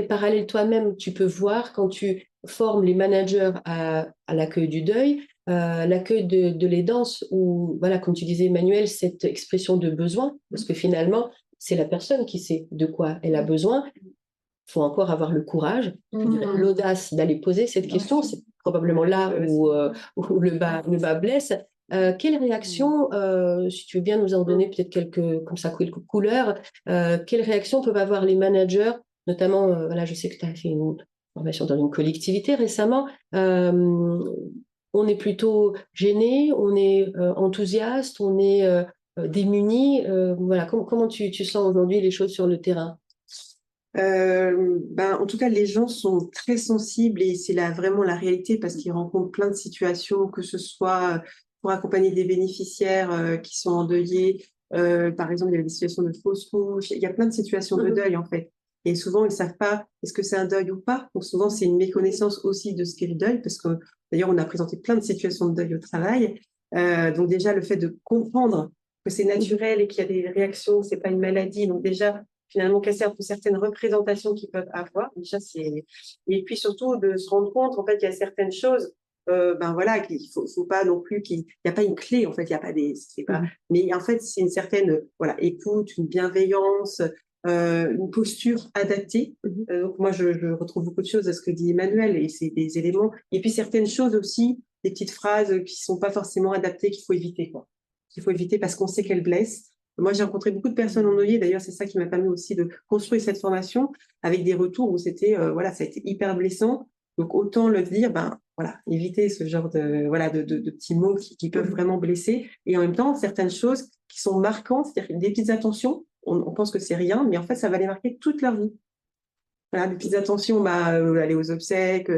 parallèle toi-même tu peux voir quand tu formes les managers à l'accueil du deuil, l'accueil de l'aidance, ou, voilà, comme tu disais, Emmanuel, cette expression de besoin, parce que finalement, c'est la personne qui sait de quoi elle a besoin. Il faut encore avoir le courage, l'audace d'aller poser cette question. C'est probablement là où le bas blesse. Quelle réaction, si tu veux bien nous en donner peut-être quelques couleurs, quelles réactions peuvent avoir les managers, notamment, voilà, je sais que tu as fait une formation dans une collectivité récemment. On est plutôt gêné, on est enthousiaste, on est démuni. Voilà, comment tu sens aujourd'hui les choses sur le terrain? En tout cas, les gens sont très sensibles et c'est vraiment la réalité parce qu'ils rencontrent plein de situations, que ce soit pour accompagner des bénéficiaires qui sont endeuillés. Par exemple, il y a des situations de fausse couche. Il y a plein de situations de deuil, en fait. Et souvent, ils ne savent pas est-ce que c'est un deuil ou pas. Donc, souvent, c'est une méconnaissance aussi de ce qu'est le deuil parce que, d'ailleurs, on a présenté plein de situations de deuil au travail. Donc, déjà, le fait de comprendre que c'est naturel et qu'il y a des réactions, c'est pas une maladie. Donc, déjà, finalement, casser un peu certaines représentations qu'ils peuvent avoir. Déjà, et puis surtout de se rendre compte, en fait, qu'il y a certaines choses, voilà, qu'il faut pas non plus il n'y a pas une clé, en fait, il n'y a pas c'est pas, mais en fait, c'est une certaine, voilà, écoute, une bienveillance, une posture adaptée. Donc, moi, je retrouve beaucoup de choses à ce que dit Emmanuel et c'est des éléments. Et puis, certaines choses aussi, des petites phrases qui sont pas forcément adaptées, qu'il faut éviter, quoi. Qu'il faut éviter parce qu'on sait qu'elles blessent. Moi, j'ai rencontré beaucoup de personnes endeuillées. D'ailleurs, c'est ça qui m'a permis aussi de construire cette formation avec des retours où c'était, voilà, ça a été hyper blessant. Donc, autant le dire, voilà, éviter ce genre de petits mots qui peuvent vraiment blesser. Et en même temps, certaines choses qui sont marquantes, c'est-à-dire des petites attentions, on pense que c'est rien, mais en fait, ça va les marquer toute leur vie. Voilà, des petites attentions, aller aux obsèques,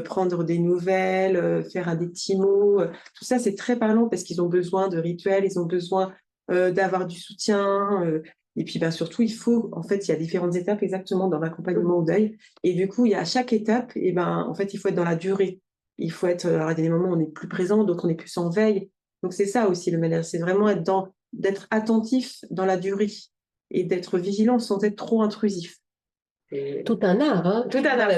prendre des nouvelles, faire des petits mots. Tout ça, c'est très parlant parce qu'ils ont besoin de rituels, ils ont besoin d'avoir du soutien. Et puis, surtout, il y a différentes étapes exactement dans l'accompagnement au deuil. Et du coup, il y a à chaque étape, en fait, il faut être dans la durée. Il faut être, alors, il y a des moments où on est plus présent, d'autres on est plus en veille. Donc, c'est ça aussi le management, c'est vraiment être dans d'être attentif dans la durée et d'être vigilant sans être trop intrusif. Tout un art, hein. Tout un art.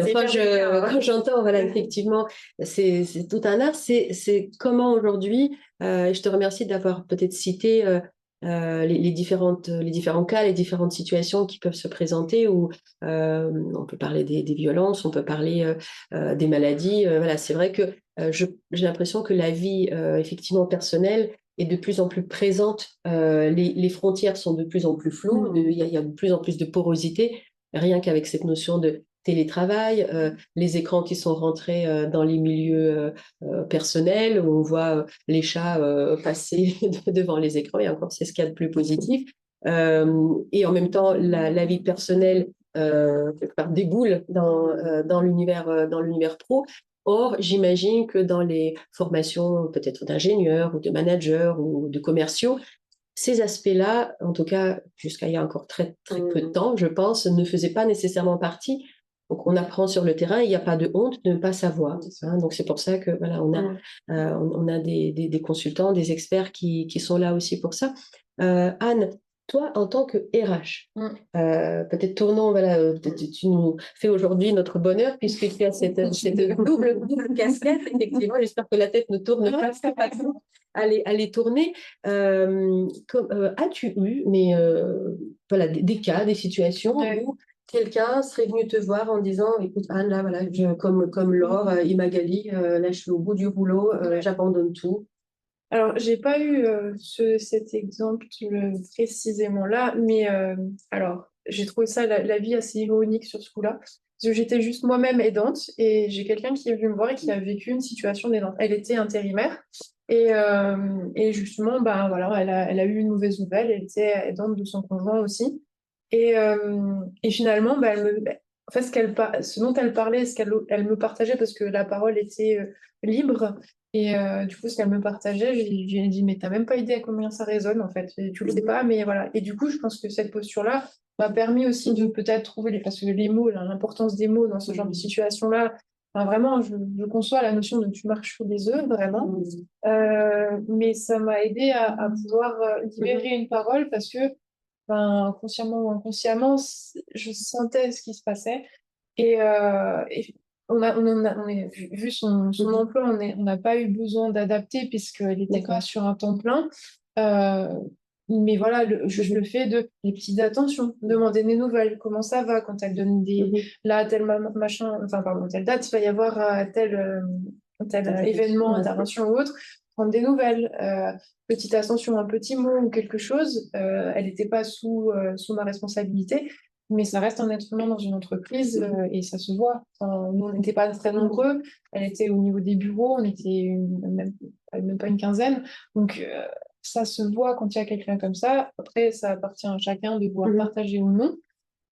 Quand j'entends, voilà, effectivement, c'est tout un art. C'est comment aujourd'hui, et je te remercie d'avoir peut-être cité les différents cas, les différentes situations qui peuvent se présenter où on peut parler des violences, on peut parler des maladies. Voilà, c'est vrai que j'ai l'impression que la vie, effectivement, personnelle est de plus en plus présente. Les frontières sont de plus en plus floues. Il y a de plus en plus de porosité. Rien qu'avec cette notion de télétravail, les écrans qui sont rentrés dans les milieux personnels, où on voit les chats passer devant les écrans, et encore c'est ce qu'il y a de plus positif. Et en même temps, la vie personnelle déboule dans l'univers pro. Or, j'imagine que dans les formations peut-être d'ingénieurs ou de managers ou de commerciaux, ces aspects-là, en tout cas jusqu'à il y a encore très, très peu de temps, je pense, ne faisaient pas nécessairement partie. Donc, on apprend sur le terrain, il n'y a pas de honte de ne pas savoir. Hein. Donc, c'est pour ça que voilà, on a des consultants, des experts qui sont là aussi pour ça. Anne, toi, en tant que RH, peut-être tournons, voilà, tu nous fais aujourd'hui notre bonheur puisque tu as cette double casquette, effectivement. J'espère que la tête ne tourne pas trop à les tourner. As-tu eu voilà, des cas, des situations où quelqu'un serait venu te voir en disant écoute Anne, là, voilà, comme Laure et Magali, là je suis au bout du rouleau, j'abandonne tout. Alors, j'ai pas eu cet exemple précisément là, mais alors, j'ai trouvé ça, la vie assez ironique sur ce coup-là. Parce que j'étais juste moi-même aidante et j'ai quelqu'un qui est venu me voir et qui a vécu une situation d'aidante. Elle était intérimaire et justement, bah, voilà, elle a eu une mauvaise nouvelle, elle était aidante de son conjoint aussi. Et finalement, bah, en fait, ce dont elle parlait, elle me partageait parce que la parole était libre. Et du coup, ce qu'elle me partageait, j'ai dit, mais t'as même pas idée à combien ça résonne, en fait. Et tu le sais pas, mais voilà. Et du coup, je pense que cette posture-là m'a permis aussi de peut-être trouver parce que les mots, l'importance des mots dans ce genre de situation-là, enfin, vraiment, je conçois la notion de tu marches sur des œufs, vraiment. Mais ça m'a aidé à pouvoir libérer une parole parce que, ben, consciemment ou inconsciemment, je sentais ce qui se passait. Et vu son emploi, on n'a pas eu besoin d'adapter puisqu'elle n'était pas sur un temps plein. Euh, mais voilà, je le fais des petites attentions, demander des nouvelles, comment ça va quand elle donne là, tel machin, enfin, pardon, telle date, il va y avoir tel événement, intervention ou autre, prendre des nouvelles, petite attention, un petit mot ou quelque chose. Elle n'était pas sous ma responsabilité. Mais ça reste un être humain dans une entreprise et ça se voit. Enfin, nous, on n'était pas très nombreux. Elle était au niveau des bureaux, on était même pas une quinzaine. Donc, ça se voit quand il y a quelqu'un comme ça. Après, ça appartient à chacun de pouvoir partager ou non.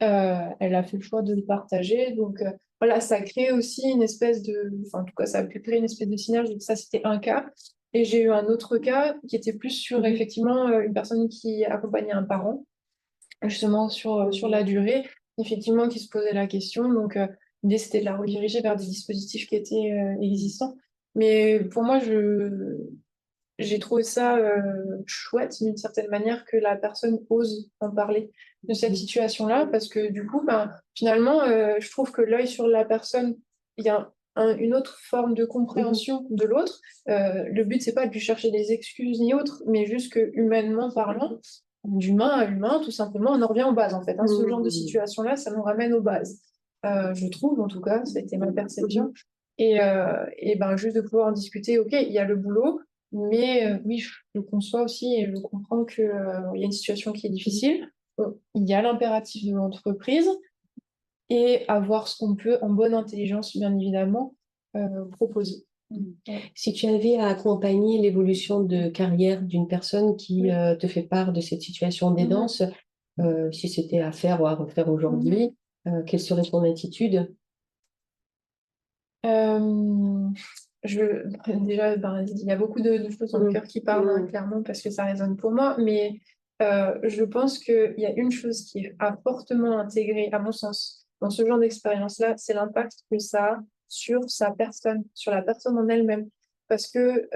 Elle a fait le choix de le partager. Donc, voilà, ça crée aussi une espèce enfin, en tout cas, ça a pu créer une espèce de synergie. Ça, c'était un cas. Et j'ai eu un autre cas qui était plus sur, effectivement, une personne qui accompagnait un parent justement sur la durée, effectivement, qui se posait la question. Donc, l'idée, c'était de la rediriger vers des dispositifs qui étaient existants. Mais pour moi, j'ai trouvé ça chouette, d'une certaine manière, que la personne ose en parler de cette situation-là, parce que du coup, ben, finalement, je trouve que l'œil sur la personne, il y a une autre forme de compréhension de l'autre. Le but, c'est pas de lui chercher des excuses ni autre, mais juste que, humainement parlant, d'humain à humain, tout simplement, on en revient aux bases, en fait. Hein. Ce genre de situation-là, ça nous ramène aux bases. Je trouve, en tout cas, ça a été ma perception. Et ben, juste de pouvoir en discuter, ok, il y a le boulot, mais oui, je le conçois aussi et je comprends qu'il y a une situation qui est difficile. Il y a l'impératif de l'entreprise et à voir ce qu'on peut, en bonne intelligence, bien évidemment, proposer. Si tu avais à accompagner l'évolution de carrière d'une personne qui te fait part de cette situation d'aidance, si c'était à faire ou à refaire aujourd'hui, quelle serait ton attitude? Déjà, ben, il y a beaucoup de choses dans le cœur qui parlent hein, clairement parce que ça résonne pour moi, mais je pense qu'il y a une chose qui est à fortement intégrée, à mon sens, dans ce genre d'expérience-là, c'est l'impact que ça a sur sa personne, sur la personne en elle-même. Parce que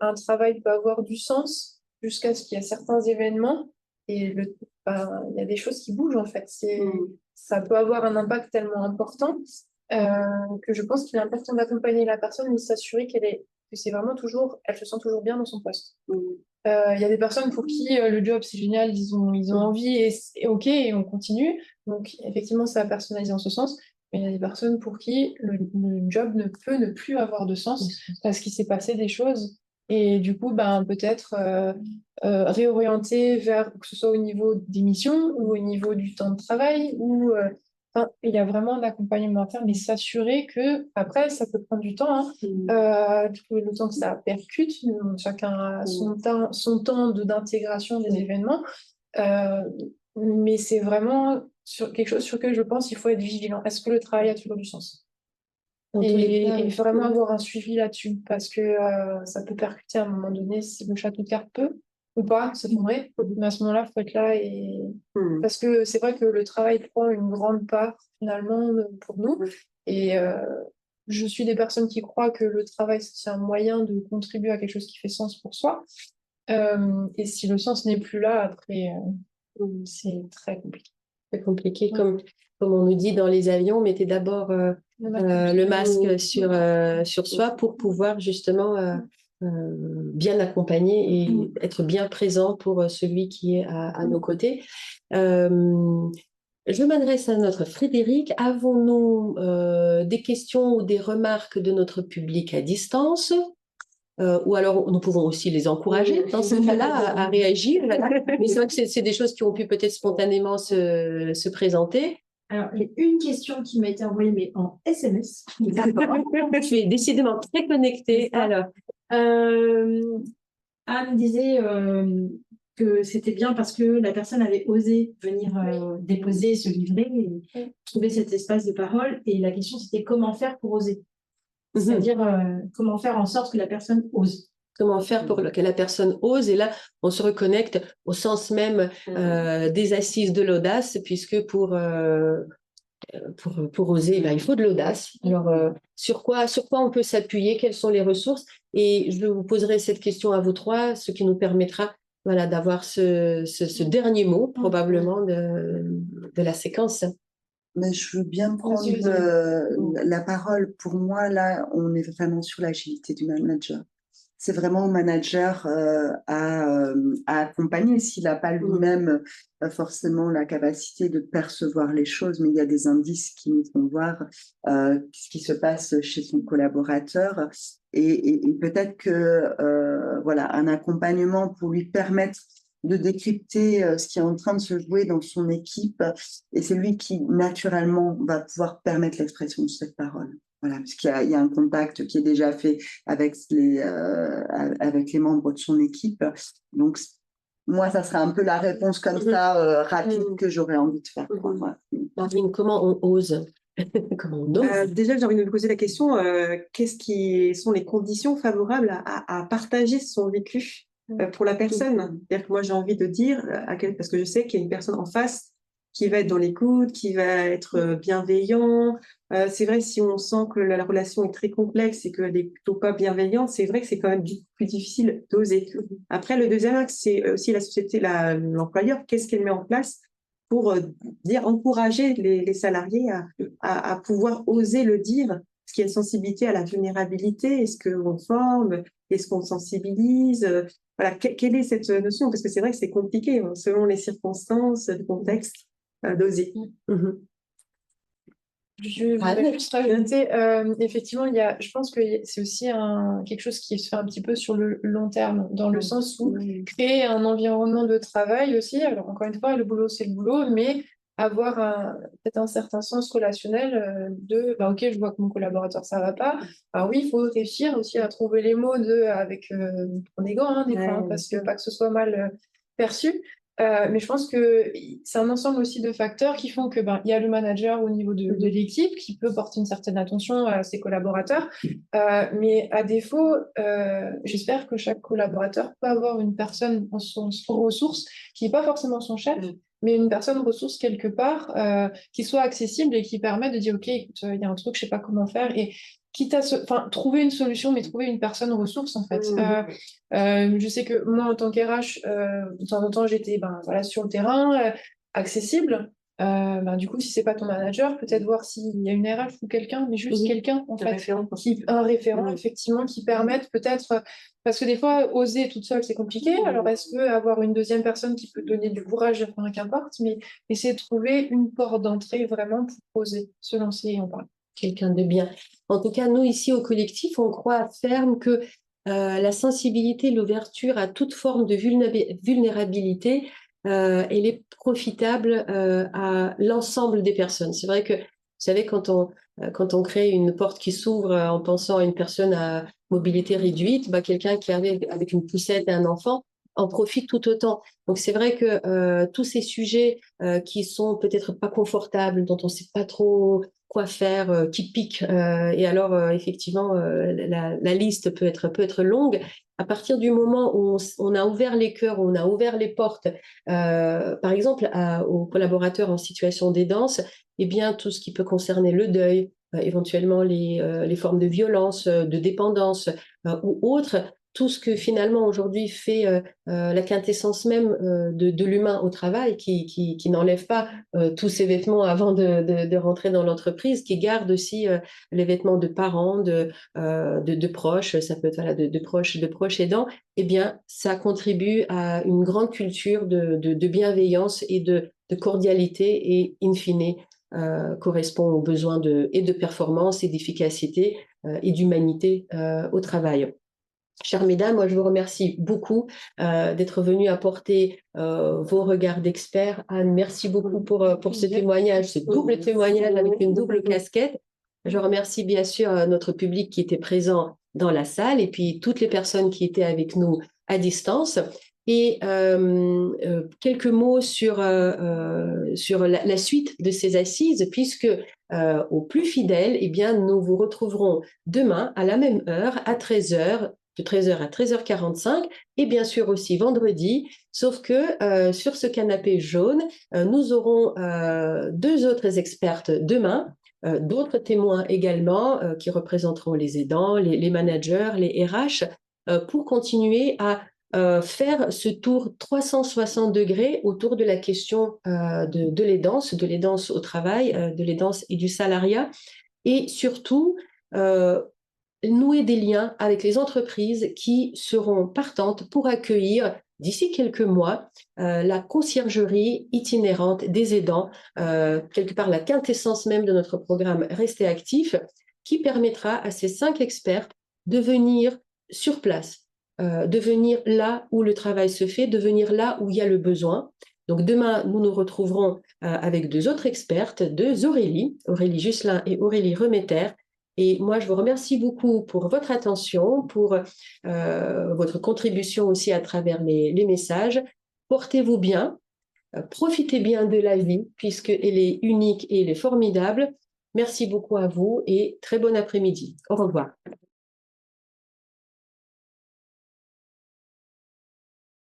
un travail peut avoir du sens jusqu'à ce qu'il y ait certains événements et il y a des choses qui bougent en fait. Ça peut avoir un impact tellement important que je pense qu'il est important d'accompagner la personne et de s'assurer que c'est vraiment elle se sent toujours bien dans son poste. Il y a des personnes pour qui le job c'est génial, ils ont envie et ok, et on continue. Donc effectivement, ça a personnalisé en ce sens. Mais il y a des personnes pour qui le job ne peut ne plus avoir de sens parce qu'il s'est passé des choses. Et du coup, peut-être réorienter vers, que ce soit au niveau des missions ou au niveau du temps de travail, il y a vraiment un accompagnement à faire, mais s'assurer que, après, ça peut prendre du temps, hein, le temps que ça percute, chacun a son temps d'intégration des événements. Mais c'est vraiment quelque chose sur lequel je pense qu'il faut être vigilant. Est-ce que le travail a toujours du sens? Et vraiment avoir un suivi là-dessus, parce que ça peut percuter à un moment donné si le château de cartes peut ou pas s'effondrer. Mais à ce moment-là, il faut être là. Parce que c'est vrai que le travail prend une grande part, finalement, pour nous. Et je suis des personnes qui croient que le travail, c'est un moyen de contribuer à quelque chose qui fait sens pour soi. Et si le sens n'est plus là, après, c'est très compliqué. C'est compliqué. Comme on nous dit dans les avions, mettez d'abord le masque sur soi pour pouvoir justement bien accompagner et être bien présent pour celui qui est à nos côtés. Je m'adresse à notre Frédéric. Avons-nous des questions ou des remarques de notre public à distance? Ou alors, nous pouvons aussi les encourager dans ce cas-là à réagir. Mais c'est vrai que c'est des choses qui ont pu peut-être spontanément se présenter. Alors, il y a une question qui m'a été envoyée, mais en SMS. D'accord. Tu es décidément très connectée. Alors, Anne disait que c'était bien parce que la personne avait osé venir déposer, se livrer, et trouver cet espace de parole. Et la question, c'était comment faire pour oser? C'est-à-dire comment faire en sorte que la personne ose. Comment faire pour que la personne ose? Et là, on se reconnecte au sens même des assises de l'audace, puisque pour oser, il faut de l'audace. Alors, sur quoi on peut s'appuyer? Quelles sont les ressources? Et je vous poserai cette question à vous trois, ce qui nous permettra d'avoir ce dernier mot, probablement, de la séquence. Mais je veux bien prendre la parole. Pour moi, là, on est vraiment sur l'agilité du manager. C'est vraiment au manager à accompagner s'il n'a pas lui-même forcément la capacité de percevoir les choses, mais il y a des indices qui nous font voir ce qui se passe chez son collaborateur et peut-être que un accompagnement pour lui permettre de décrypter ce qui est en train de se jouer dans son équipe, et c'est lui qui naturellement va pouvoir permettre l'expression de cette parole. Voilà, parce qu'il y a un contact qui est déjà fait avec les membres de son équipe. Donc, moi, ça serait un peu la réponse comme ça, rapide, que j'aurais envie de faire. Marine, comment on ose? Comment on ose? Déjà, j'ai envie de me poser la question, qu'est-ce qui sont les conditions favorables à partager son vécu pour la personne? C'est-à-dire que moi, j'ai envie de dire, parce que je sais qu'il y a une personne en face qui va être dans l'écoute, qui va être bienveillant. C'est vrai, si on sent que la relation est très complexe et qu'elle n'est plutôt pas bienveillante, c'est vrai que c'est quand même plus difficile d'oser. Après, le deuxième axe, c'est aussi la société, l'employeur, qu'est-ce qu'elle met en place pour encourager les salariés à pouvoir oser le dire. Est-ce qu'il y a une sensibilité à la vulnérabilité? Est-ce qu'on forme? Est-ce qu'on sensibilise? Voilà, quelle est cette notion? Parce que c'est vrai que c'est compliqué, selon les circonstances, le contexte, d'oser. Je voudrais juste rajouter, effectivement, je pense que c'est aussi quelque chose qui se fait un petit peu sur le long terme, dans le sens où créer un environnement de travail aussi, alors encore une fois, le boulot, c'est le boulot, mais avoir peut-être un certain sens relationnel ok, je vois que mon collaborateur, ça va pas. Alors oui, il faut réussir aussi à trouver les mots avec ton ego, des fois, parce que pas que ce soit mal perçu. Mais je pense que c'est un ensemble aussi de facteurs qui font que il y a le manager au niveau de l'équipe qui peut porter une certaine attention à ses collaborateurs. Mais à défaut, j'espère que chaque collaborateur peut avoir une personne en son ressource qui n'est pas forcément son chef, mais une personne ressource quelque part qui soit accessible et qui permet de dire ok, écoute, il y a un truc, je sais pas comment faire. Et quitte à trouver une solution, mais trouver une personne ressource en fait. Je sais que moi en tant qu'RH, de temps en temps j'étais voilà, sur le terrain, accessible. Du coup, si c'est pas ton manager, peut-être voir s'il y a une RH ou quelqu'un, mais juste quelqu'un en fait, un référent effectivement qui permette peut-être, parce que des fois oser toute seule c'est compliqué. Alors est-ce que avoir une deuxième personne qui peut donner du courage, qu'importe, mais essayer de trouver une porte d'entrée vraiment pour oser se lancer et en parler. Quelqu'un de bien. En tout cas, nous, ici, au collectif, on croit ferme que la sensibilité, l'ouverture à toute forme de vulnérabilité, elle est profitable à l'ensemble des personnes. C'est vrai que, vous savez, quand on crée une porte qui s'ouvre en pensant à une personne à mobilité réduite, quelqu'un qui arrive avec une poussette et un enfant en profite tout autant. Donc, c'est vrai que tous ces sujets qui sont peut-être pas confortables, dont on ne sait pas trop quoi faire, qui pique. Et alors, effectivement, la liste peut être longue. À partir du moment où on a ouvert les cœurs, où on a ouvert les portes, par exemple, aux collaborateurs en situation d'aidance, eh bien, tout ce qui peut concerner le deuil, éventuellement les formes de violence, de dépendance ou autres, tout ce que finalement aujourd'hui fait la quintessence même de l'humain au travail, qui n'enlève pas tous ses vêtements avant de rentrer dans l'entreprise, qui garde aussi les vêtements de parents, de proches, ça peut être voilà, de proches aidants, eh bien, ça contribue à une grande culture de bienveillance et de cordialité et, in fine, correspond aux besoins et de performance et d'efficacité et d'humanité au travail. Chères mesdames, moi je vous remercie beaucoup d'être venues apporter vos regards d'experts. Anne, merci beaucoup pour ce témoignage, ce double témoignage avec une double casquette. Je remercie bien sûr notre public qui était présent dans la salle et puis toutes les personnes qui étaient avec nous à distance. Et quelques mots sur la suite de ces assises, puisque aux plus fidèles, eh bien, nous vous retrouverons demain à la même heure, à 13h, de 13h à 13h45, et bien sûr aussi vendredi, sauf que sur ce canapé jaune, nous aurons deux autres expertes demain, d'autres témoins également qui représenteront les aidants, les managers, les RH, pour continuer à faire ce tour 360 degrés autour de la question de l'aidance au travail, de l'aidance et du salariat, et surtout nouer des liens avec les entreprises qui seront partantes pour accueillir d'ici quelques mois la conciergerie itinérante des aidants, quelque part la quintessence même de notre programme Rester actif, qui permettra à ces 5 experts de venir sur place, de venir là où le travail se fait, de venir là où il y a le besoin. Donc demain, nous nous retrouverons avec 2 autres expertes, 2 Aurélie Jusselin et Aurélie Remetter. Et moi, je vous remercie beaucoup pour votre attention, pour votre contribution aussi à travers les messages. Portez-vous bien, profitez bien de la vie, puisqu'elle est unique et elle est formidable. Merci beaucoup à vous et très bon après-midi. Au revoir.